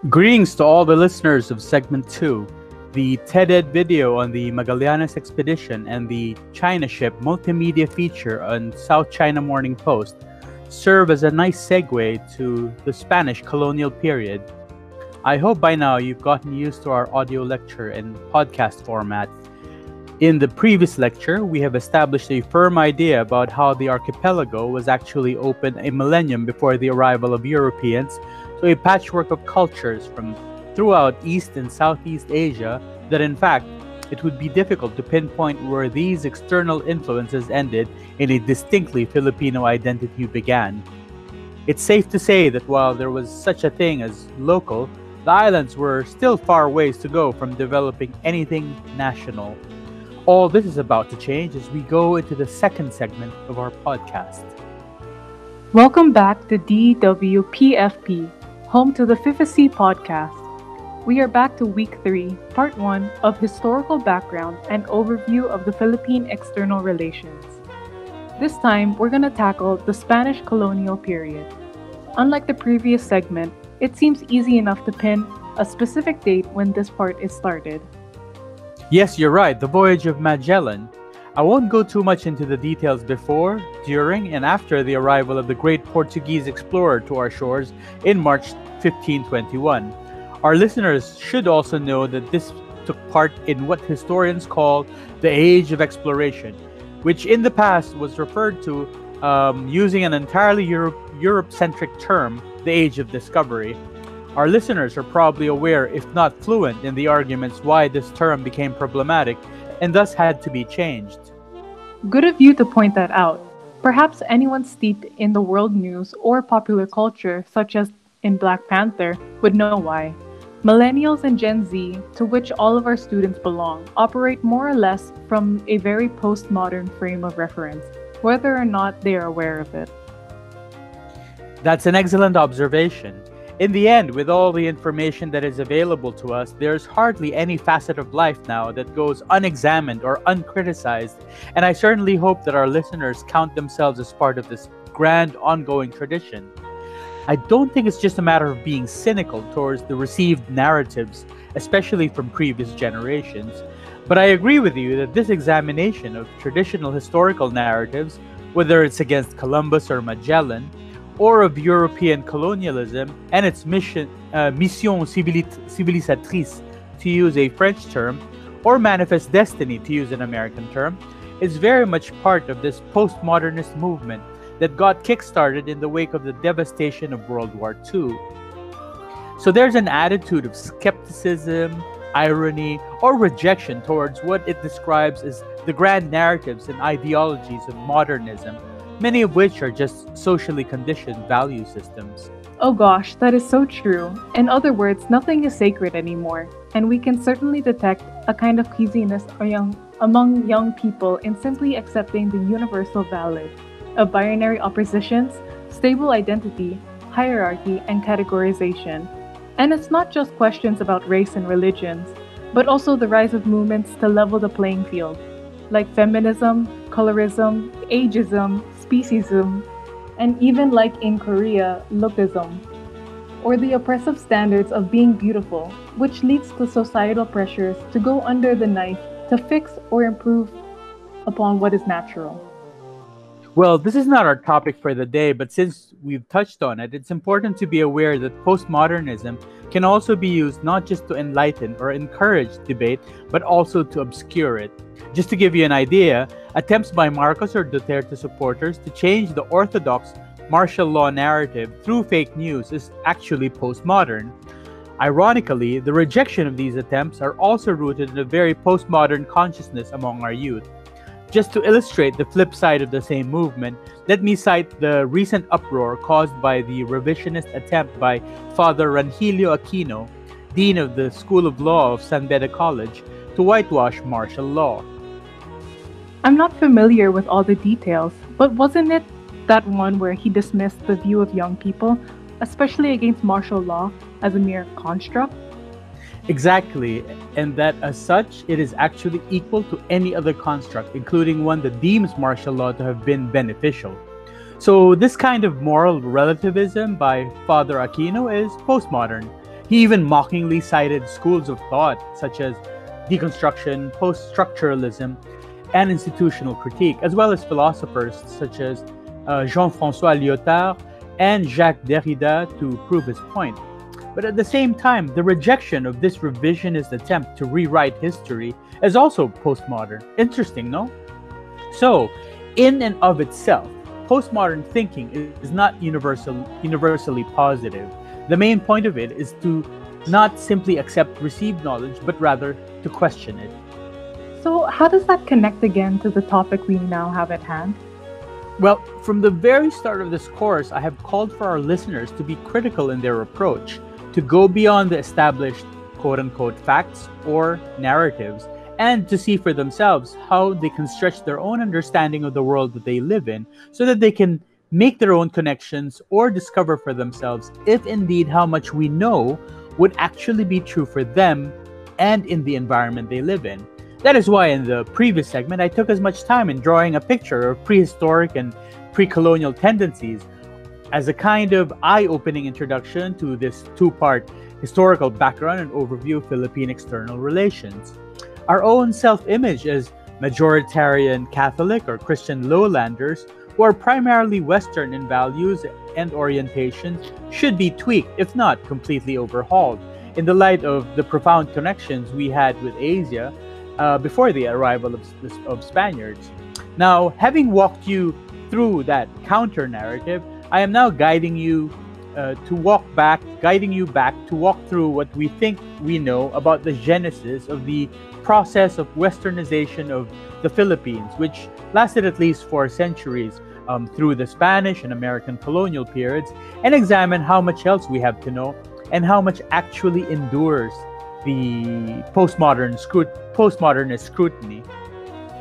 Greetings to all the listeners of Segment 2. The TED-Ed video on the Magellanes Expedition and the China ship multimedia feature on South China Morning Post serve as a nice segue to the Spanish colonial period. I hope by now you've gotten used to our audio lecture and podcast format. In the previous lecture, we have established a firm idea about how the archipelago was actually open a millennium before the arrival of Europeans to a patchwork of cultures from throughout East and Southeast Asia that in fact it would be difficult to pinpoint where these external influences ended and a distinctly Filipino identity began. It's safe to say that while there was such a thing as local, the islands were still far ways to go from developing anything national. All this is about to change as we go into the second segment of our podcast. Welcome back to DWPFP, home to the FIFAC podcast. We are back to Week 3, Part 1 of Historical Background and Overview of the Philippine External Relations. This time, we're going to tackle the Spanish colonial period. Unlike the previous segment, it seems easy enough to pin a specific date when this part is started. Yes, you're right, the Voyage of Magellan. I won't go too much into the details before, during, and after the arrival of the great Portuguese explorer to our shores in March 1521. Our listeners should also know that this took part in what historians call the Age of Exploration, which in the past was referred to using an entirely Europe-centric term, the Age of Discovery. Our listeners are probably aware, if not fluent, in the arguments why this term became problematic and thus had to be changed. Good of you to point that out. Perhaps anyone steeped in the world news or popular culture, such as in Black Panther, would know why. Millennials and Gen Z, to which all of our students belong, operate more or less from a very postmodern frame of reference, whether or not they are aware of it. That's an excellent observation. In the end, with all the information that is available to us, there's hardly any facet of life now that goes unexamined or uncriticized, and I certainly hope that our listeners count themselves as part of this grand ongoing tradition. I don't think it's just a matter of being cynical towards the received narratives, especially from previous generations, but I agree with you that this examination of traditional historical narratives, whether it's against Columbus or Magellan, or of European colonialism and its mission civilisatrice, to use a French term, or manifest destiny, to use an American term, is very much part of this postmodernist movement that got kickstarted in the wake of the devastation of World War II. So there's an attitude of skepticism, irony, or rejection towards what it describes as the grand narratives and ideologies of modernism, many of which are just socially conditioned value systems. Oh gosh, that is so true. In other words, nothing is sacred anymore, and we can certainly detect a kind of queasiness among young people in simply accepting the universal valid of binary oppositions, stable identity, hierarchy, and categorization. And it's not just questions about race and religions, but also the rise of movements to level the playing field, like feminism, colorism, ageism, speciesism, and even like in Korea, lookism, or the oppressive standards of being beautiful, which leads to societal pressures to go under the knife to fix or improve upon what is natural. Well, this is not our topic for the day, but since we've touched on it, it's important to be aware that postmodernism can also be used not just to enlighten or encourage debate, but also to obscure it. Just to give you an idea, attempts by Marcos or Duterte supporters to change the orthodox martial law narrative through fake news is actually postmodern. Ironically, the rejection of these attempts are also rooted in a very postmodern consciousness among our youth. Just to illustrate the flip side of the same movement, let me cite the recent uproar caused by the revisionist attempt by Father Rangelio Aquino, Dean of the School of Law of San Beda College, to whitewash martial law. I'm not familiar with all the details, but wasn't it that one where he dismissed the view of young people, especially against martial law, as a mere construct? Exactly, and that as such, it is actually equal to any other construct, including one that deems martial law to have been beneficial. So this kind of moral relativism by Father Aquino is postmodern. He even mockingly cited schools of thought such as deconstruction, post-structuralism, and institutional critique, as well as philosophers such as Jean-François Lyotard and Jacques Derrida to prove his point. But at the same time, the rejection of this revisionist attempt to rewrite history is also postmodern. Interesting, no? So, in and of itself, postmodern thinking is not universally positive. The main point of it is to not simply accept received knowledge, but rather to question it. So, how does that connect again to the topic we now have at hand? Well, from the very start of this course, I have called for our listeners to be critical in their approach, to go beyond the established quote-unquote facts or narratives, and to see for themselves how they can stretch their own understanding of the world that they live in so that they can make their own connections or discover for themselves if indeed how much we know would actually be true for them and in the environment they live in. That is why in the previous segment, I took as much time in drawing a picture of prehistoric and pre-colonial tendencies as a kind of eye-opening introduction to this two-part historical background and overview of Philippine external relations. Our own self-image as majoritarian Catholic or Christian lowlanders who are primarily Western in values and orientation should be tweaked, if not completely overhauled, in the light of the profound connections we had with Asia before the arrival of Spaniards. Now, having walked you through that counter-narrative, I am now guiding you back to walk through what we think we know about the genesis of the process of westernization of the Philippines, which lasted at least 4 centuries through the Spanish and American colonial periods, and examine how much else we have to know and how much actually endures the postmodernist scrutiny.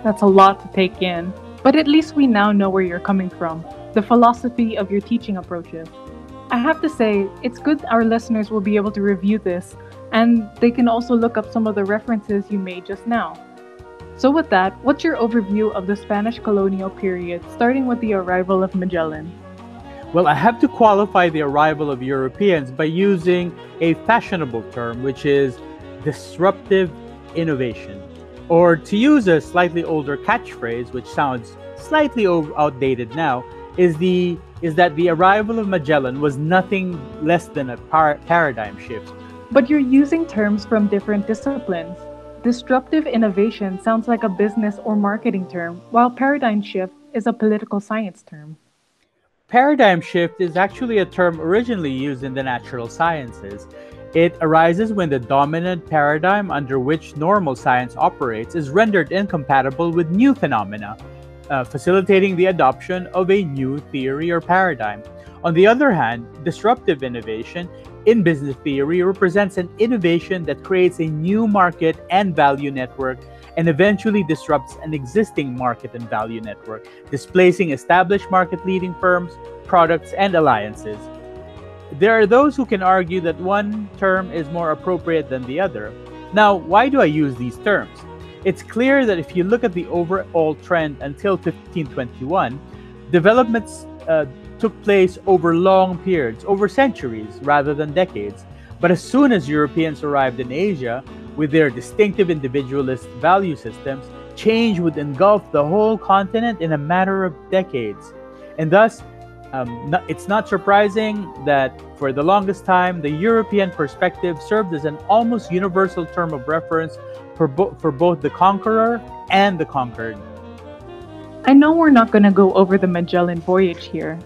That's a lot to take in, but at least we now know where you're coming from, the philosophy of your teaching approaches. I have to say, it's good our listeners will be able to review this, and they can also look up some of the references you made just now. So with that, what's your overview of the Spanish colonial period, starting with the arrival of Magellan? Well, I have to qualify the arrival of Europeans by using a fashionable term, which is disruptive innovation. Or to use a slightly older catchphrase, which sounds slightly outdated now, is that the arrival of Magellan was nothing less than a paradigm shift. But you're using terms from different disciplines. Disruptive innovation sounds like a business or marketing term, while paradigm shift is a political science term. Paradigm shift is actually a term originally used in the natural sciences. It arises when the dominant paradigm under which normal science operates is rendered incompatible with new phenomena, facilitating the adoption of a new theory or paradigm. On the other hand, disruptive innovation in business theory represents an innovation that creates a new market and value network and eventually disrupts an existing market and value network, displacing established market-leading firms, products, and alliances. There are those who can argue that one term is more appropriate than the other. Now, why do I use these terms? It's clear that if you look at the overall trend until 1521, developments took place over long periods, over centuries rather than decades. But as soon as Europeans arrived in Asia with their distinctive individualist value systems, change would engulf the whole continent in a matter of decades. And thus, it's not surprising that for the longest time, the European perspective served as an almost universal term of reference for both the conqueror and the conquered. I know we're not going to go over the Magellan Voyage here,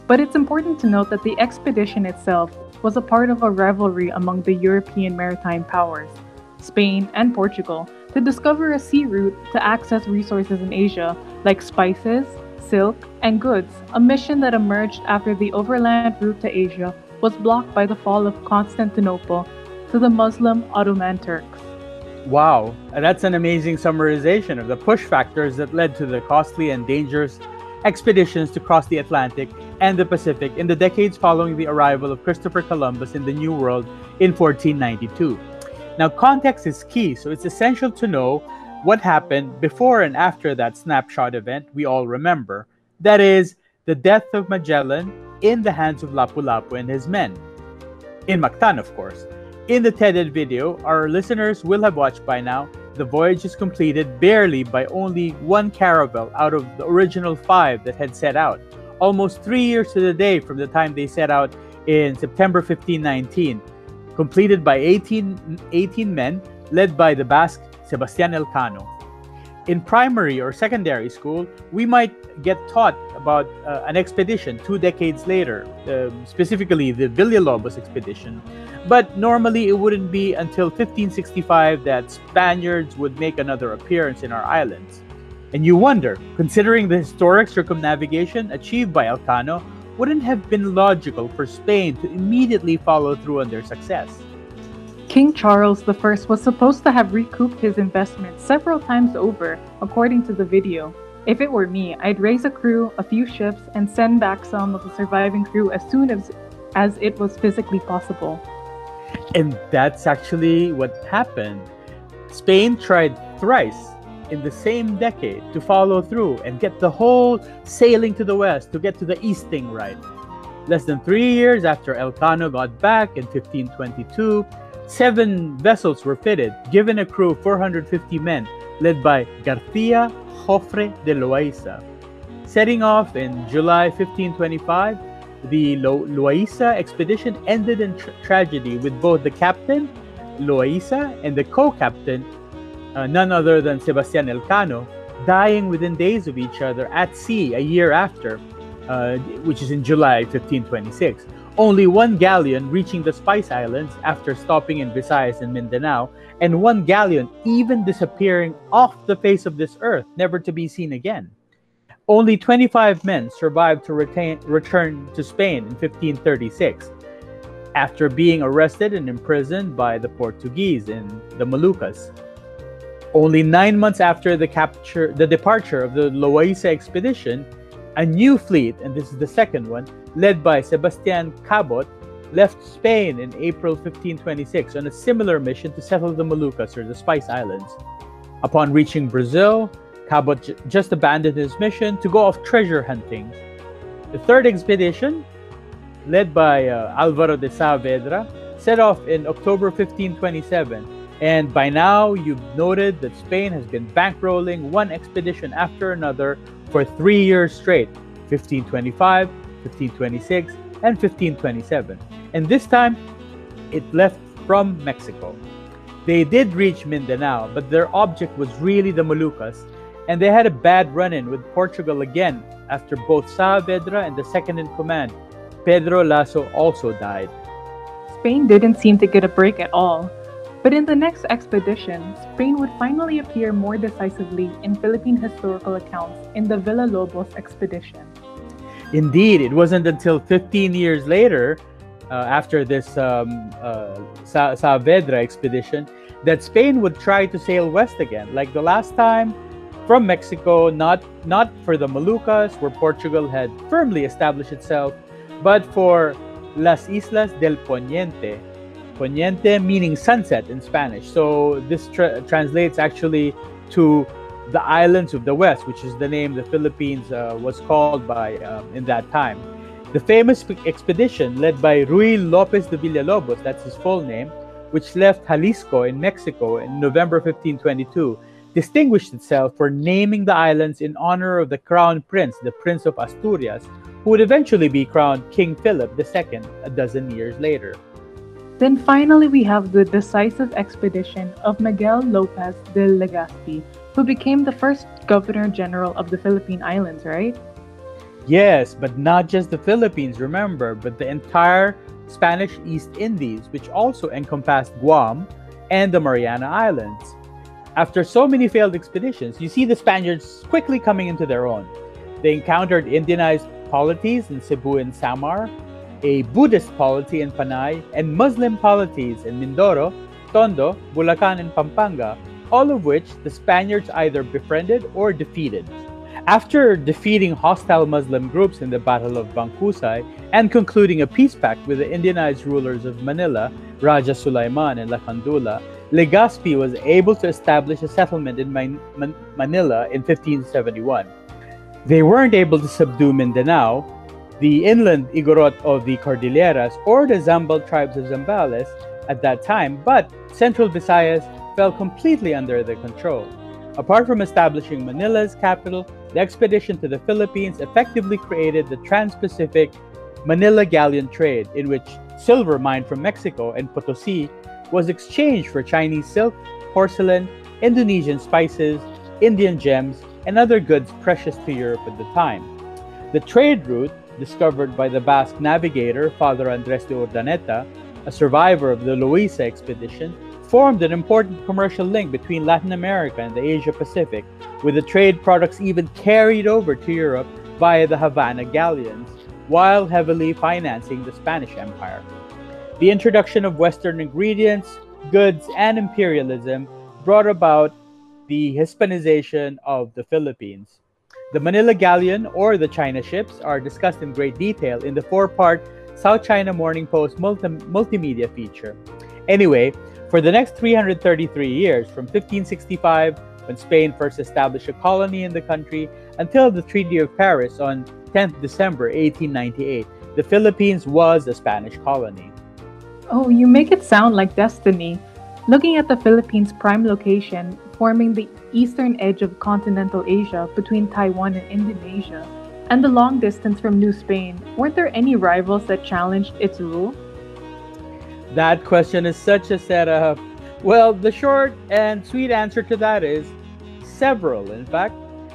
but it's important to note that the expedition itself was a part of a rivalry among the European maritime powers, Spain and Portugal, to discover a sea route to access resources in Asia like spices, silk, and goods, a mission that emerged after the overland route to Asia was blocked by the fall of Constantinople to the Muslim Ottoman Turks. Wow, that's an amazing summarization of the push factors that led to the costly and dangerous expeditions to cross the Atlantic and the Pacific in the decades following the arrival of Christopher Columbus in the New World in 1492. Now, context is key, so it's essential to know what happened before and after that snapshot event we all remember. That is, the death of Magellan in the hands of Lapu-Lapu and his men. In Mactan, of course. In the TED video, our listeners will have watched by now, the voyage is completed barely by only one caravel out of the original 5 that had set out, almost 3 years to the day from the time they set out in September 1519, completed by 18 men led by the Basque Sebastián Elcano. In primary or secondary school, we might get taught about an expedition 2 decades later, specifically the Villalobos expedition. But normally it wouldn't be until 1565 that Spaniards would make another appearance in our islands. And you wonder, considering the historic circumnavigation achieved by Elcano, wouldn't have been logical for Spain to immediately follow through on their success. King Charles I was supposed to have recouped his investment several times over, according to the video. If it were me, I'd raise a crew, a few ships, and send back some of the surviving crew as soon as it was physically possible. And that's actually what happened. Spain tried thrice in the same decade to follow through and get the whole sailing to the west to get to the east thing right. Less than 3 years after Elcano got back in 1522, 7 vessels were fitted, given a crew of 450 men, led by García Jofre de Loaiza. Setting off in July 1525, the Loaiza expedition ended in tragedy with both the captain, Loaiza, and the co-captain, none other than Sebastián Elcano, dying within days of each other at sea a year after, which is in July 1526. Only one galleon reaching the Spice Islands after stopping in Visayas and Mindanao, and one galleon even disappearing off the face of this earth, never to be seen again. Only 25 men survived to return to Spain in 1536, after being arrested and imprisoned by the Portuguese in the Moluccas. Only 9 months after the departure of the Loaiza expedition, a new fleet, and this is the second one, led by Sebastián Cabot, left Spain in April 1526 on a similar mission to settle the Moluccas, or the Spice Islands. Upon reaching Brazil, Cabot just abandoned his mission to go off treasure hunting. The third expedition, led by Álvaro de Saavedra, set off in October 1527. And by now, you've noted that Spain has been bankrolling one expedition after another for 3 years straight, 1525, 1526, and 1527. And this time, it left from Mexico. They did reach Mindanao, but their object was really the Moluccas, and they had a bad run-in with Portugal again after both Saavedra and the second-in-command, Pedro Lasso, also died. Spain didn't seem to get a break at all. But in the next expedition, Spain would finally appear more decisively in Philippine historical accounts in the Villalobos expedition. Indeed, it wasn't until 15 years later, after this Saavedra expedition, that Spain would try to sail west again, like the last time, from Mexico, not for the Moluccas, where Portugal had firmly established itself, but for Las Islas del Poniente. Poniente meaning sunset in Spanish. So this translates actually to the islands of the west, which is the name the Philippines was called by in that time. The famous expedition led by Ruy López de Villalobos, that's his full name, which left Jalisco in Mexico in November 1522, distinguished itself for naming the islands in honor of the crown prince, the Prince of Asturias, who would eventually be crowned King Philip II a dozen years later. Then finally we have the decisive expedition of Miguel López de Legaspi, who became the first Governor-General of the Philippine Islands, right? Yes, but not just the Philippines, remember, but the entire Spanish East Indies, which also encompassed Guam and the Mariana Islands. After so many failed expeditions, you see the Spaniards quickly coming into their own. They encountered Indianized polities in Cebu and Samar, a Buddhist polity in Panay, and Muslim polities in Mindoro, Tondo, Bulacan, and Pampanga, all of which the Spaniards either befriended or defeated. After defeating hostile Muslim groups in the Battle of Bangkusay and concluding a peace pact with the Indianized rulers of Manila, Raja Sulaiman and Lacandula, Legaspi was able to establish a settlement in Manila in 1571. They weren't able to subdue Mindanao, the inland Igorot of the Cordilleras, or the Zambal tribes of Zambales, at that time, but Central Visayas fell completely under their control. Apart from establishing Manila's capital, the expedition to the Philippines effectively created the Trans-Pacific Manila Galleon trade, in which silver mined from Mexico and Potosi was exchanged for Chinese silk, porcelain, Indonesian spices, Indian gems, and other goods precious to Europe at the time. The trade route, discovered by the Basque navigator Father Andres de Urdaneta, a survivor of the Loíza expedition, formed an important commercial link between Latin America and the Asia Pacific, with the trade products even carried over to Europe via the Havana galleons, while heavily financing the Spanish Empire. The introduction of Western ingredients, goods, and imperialism brought about the Hispanization of the Philippines. The Manila Galleon, or the China ships, are discussed in great detail in the four-part South China Morning Post multimedia feature. Anyway, for the next 333 years, from 1565, when Spain first established a colony in the country, until the Treaty of Paris on 10th December 1898, the Philippines was a Spanish colony. Oh, you make it sound like destiny. Looking at the Philippines' prime location, forming the eastern edge of continental Asia between Taiwan and Indonesia, and the long distance from New Spain, weren't there any rivals that challenged its rule? That question is such a setup. Well, the short and sweet answer to that is several, in fact.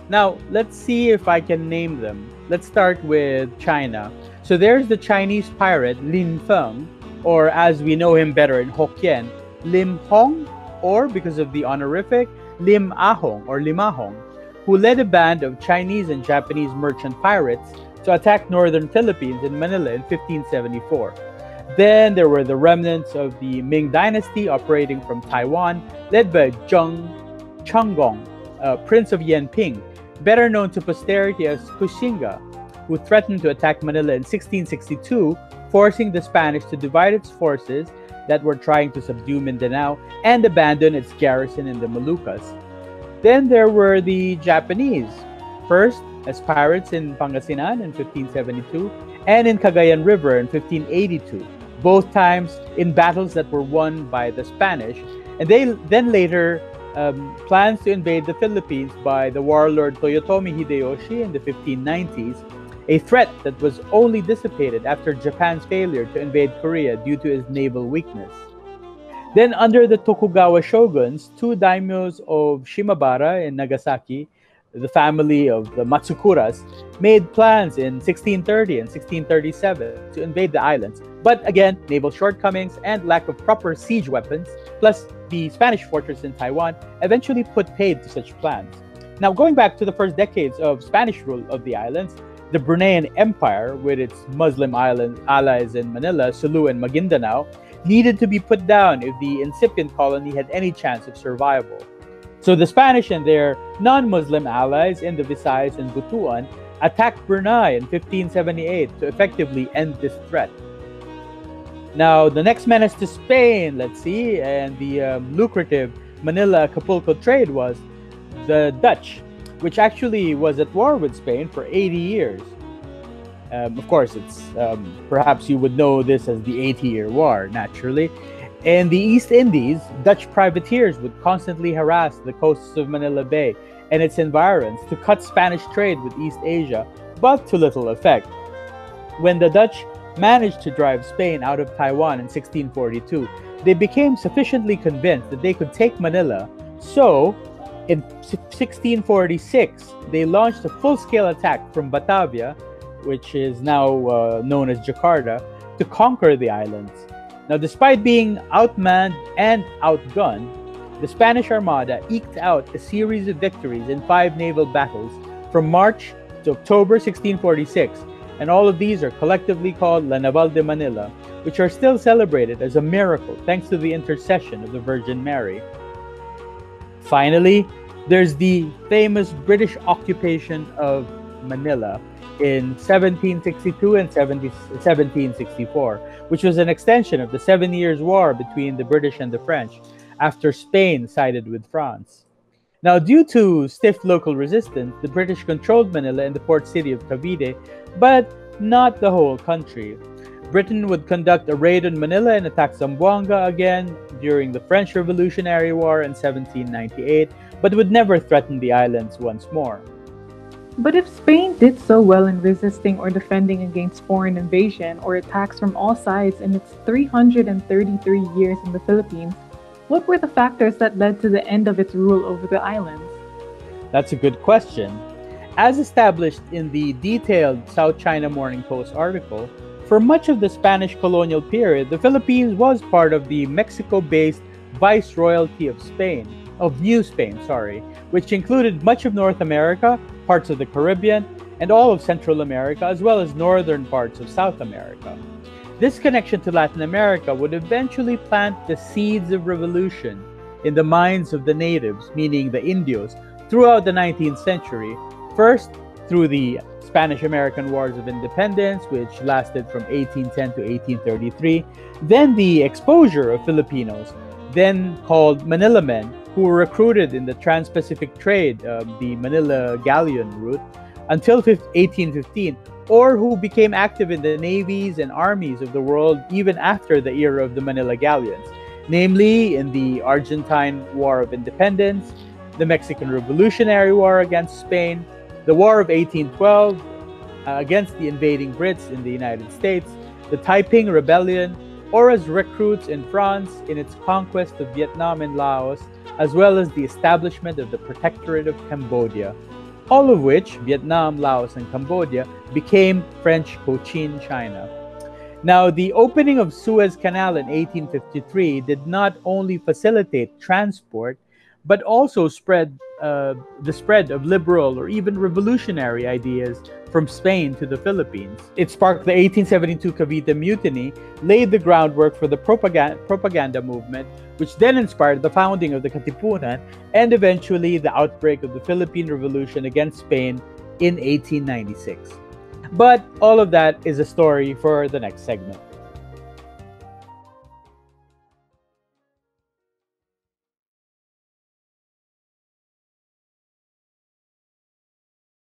Now, let's see if I can name them. Let's start with China. So there's the Chinese pirate Lin Feng, or as we know him better in Hokkien, Lim Hong, or because of the honorific, Lim Ahong or Limahong, who led a band of Chinese and Japanese merchant pirates to attack northern Philippines in Manila in 1574. Then there were the remnants of the Ming Dynasty operating from Taiwan, led by Zheng Chenggong, Prince of Yanping, better known to posterity as Kusinga, who threatened to attack Manila in 1662, forcing the Spanish to divide its forces that were trying to subdue Mindanao and abandon its garrison in the Moluccas. Then there were the Japanese, first as pirates in Pangasinan in 1572 and in Cagayan River in 1582, both times in battles that were won by the Spanish, and they then later plans to invade the Philippines by the warlord Toyotomi Hideyoshi in the 1590s, a threat that was only dissipated after Japan's failure to invade Korea due to its naval weakness. Then under the Tokugawa shoguns, two daimyos of Shimabara in Nagasaki, the family of the Matsukuras, made plans in 1630 and 1637 to invade the islands. But again, naval shortcomings and lack of proper siege weapons, plus the Spanish fortress in Taiwan, eventually put paid to such plans. Now, going back to the first decades of Spanish rule of the islands, the Bruneian Empire, with its Muslim island allies in Manila, Sulu, and Maguindanao, needed to be put down if the incipient colony had any chance of survival. So the Spanish and their non-Muslim allies in the Visayas and Butuan attacked Brunei in 1578 to effectively end this threat. Now, the next menace to Spain, let's see, and the lucrative Manila-Acapulco trade was the Dutch, which actually was at war with Spain for 80 years. Of course, it's perhaps you would know this as the 80-Year War, naturally. In the East Indies, Dutch privateers would constantly harass the coasts of Manila Bay and its environs to cut Spanish trade with East Asia, but to little effect. When the Dutch managed to drive Spain out of Taiwan in 1642, they became sufficiently convinced that they could take Manila, so in 1646, they launched a full-scale attack from Batavia, which is now known as Jakarta, to conquer the islands. Now, despite being outmanned and outgunned, the Spanish Armada eked out a series of victories in 5 naval battles from March to October 1646, and all of these are collectively called La Naval de Manila, which are still celebrated as a miracle thanks to the intercession of the Virgin Mary. Finally, there's the famous British occupation of Manila in 1762 and 1764, which was an extension of the 7 Years' War between the British and the French after Spain sided with France. Now, due to stiff local resistance, the British controlled Manila and the port city of Cavite, but not the whole country. Britain would conduct a raid on Manila and attack Zamboanga again during the French Revolutionary War in 1798, but would never threaten the islands once more. But if Spain did so well in resisting or defending against foreign invasion or attacks from all sides in its 333 years in the Philippines, what were the factors that led to the end of its rule over the islands? That's a good question. As established in the detailed South China Morning Post article, for much of the Spanish colonial period, the Philippines was part of the Mexico-based Viceroyalty of New Spain, which included much of North America, parts of the Caribbean, and all of Central America, as well as northern parts of South America. This connection to Latin America would eventually plant the seeds of revolution in the minds of the natives, meaning the Indios, throughout the 19th century, first through the Spanish-American Wars of Independence, which lasted from 1810 to 1833, then the exposure of Filipinos, then called Manila men, who were recruited in the Trans-Pacific trade, the Manila galleon route, until 1815, or who became active in the navies and armies of the world even after the era of the Manila galleons, namely in the Argentine War of Independence, the Mexican Revolutionary War against Spain, the War of 1812 against the invading Brits in the United States, the Taiping Rebellion, or as recruits in France in its conquest of Vietnam and Laos, as well as the establishment of the Protectorate of Cambodia, all of which, Vietnam, Laos, and Cambodia, became French Cochin China. Now, the opening of Suez Canal in 1853 did not only facilitate transport, but also the spread of liberal or even revolutionary ideas from Spain to the Philippines. It sparked the 1872 Cavite Mutiny, laid the groundwork for the propaganda movement, which then inspired the founding of the Katipunan and eventually the outbreak of the Philippine Revolution against Spain in 1896. But all of that is a story for the next segment.